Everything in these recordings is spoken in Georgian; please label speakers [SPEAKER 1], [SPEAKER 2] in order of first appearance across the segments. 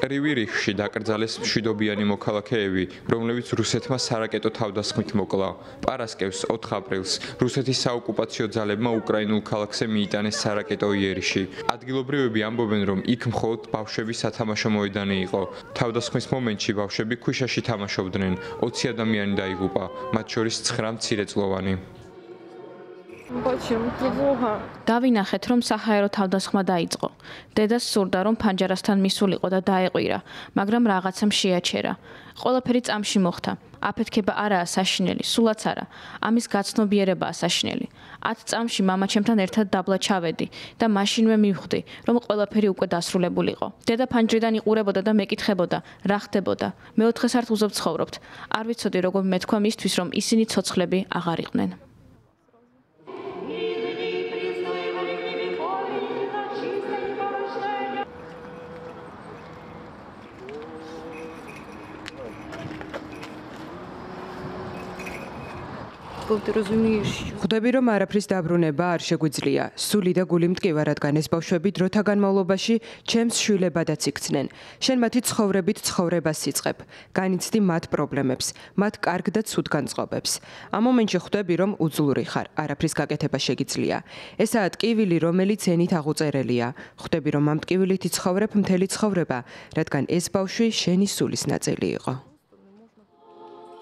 [SPEAKER 1] კრივი რიხში დაკრძალეს მშვიდობიანი მოქალაქეები, რომლებიც რუსეთმა სარაკეტო თავდასხმით მოკლა. პარასკევს 4 აპრილს რუსეთის საოკუპაციო ძალებმა უკრაინულ ქალაქზე მიიტანეს სარაკეტო იერიში. ადგილობრივები ამბობენ, რომ იქ მხოლოდ ბავშვების სათამაშო მოედანი იყო. თავდასხმის მომენტში ბავშვები ქვიშაში თამაშობდნენ. 20 ადამიანი დაიღუპა, მათ შორის 9 მცირეწლოვანი.
[SPEAKER 2] დავინახეთ, რომ საჰაერო თავდასხმა დაიწყო. დედას სურდა, რომ ფანჯარასთან მისულიყო და დაეყვირა, მაგრამ რაღაცამ შეაჩერა. ყველაფერი წამში მოხდა. აფეთქება არაა საშინელი, სულაც არა. ამის გაცნობიერებაა საშინელი. 10 წამში მამაჩემთან ერთად დაბლა ჩავედი და მაშინვე მივხვდი, რომ ყველაფერი უკვე დასრულებულიყო. დედა ფანჯრიდან იყურებოდა და მეკითხებოდა, რა ხდებოდა. მე-4 სართულზე ვცხოვრობთ. არ ვიცოდი, როგორ მეთქვა მისთვის, რომ ისინი ცოცხლები აღარ იყვნენ.
[SPEAKER 3] ხვდები, რომ არაფრის დაბრუნება არ შეგვიძლია. სული და გული მტკივა, რადგან ეს ბავშვები დროთა განმავლობაში ჩემს შვილებადაც იქცნენ. შენ მათი ცხოვრებით ცხოვრებას იწყებ. განიცდი მათ პრობლემებს, მათ კარგ და ცუდ განწყობებს. ამ მომენტში ხვდები, რომ უძლური ხარ, არაფრის გაკეთება შეგიძლია. ესაა ტკივილი, რომელიც ენით აღუწერელია. ხვდები, რომ ამ ტკივილით იცხოვრებ მთელი ცხოვრება, რადგან ეს ბავშვი შენი სულის ნაწილი იყო.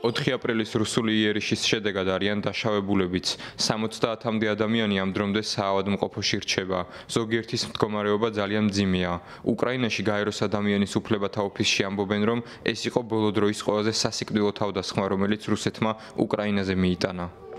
[SPEAKER 1] 4 აპრილის რუსული იერიშის შედეგად არიან დაშავებულებიც. 70-მდე ადამიანი ამ დრომდე საავადმყოფოში რჩება. ზოგიერთის მდგომარეობა ძალიან მძიმეა. უკრაინაში გაეროს ადამიანის უფლებათა ოფისში ამბობენ, რომ ეს იყო ბოლო დროის ყველაზე სასიკვდილო თავდასხმა, რომელიც რუსეთმა უკრაინაზე მიიტანა.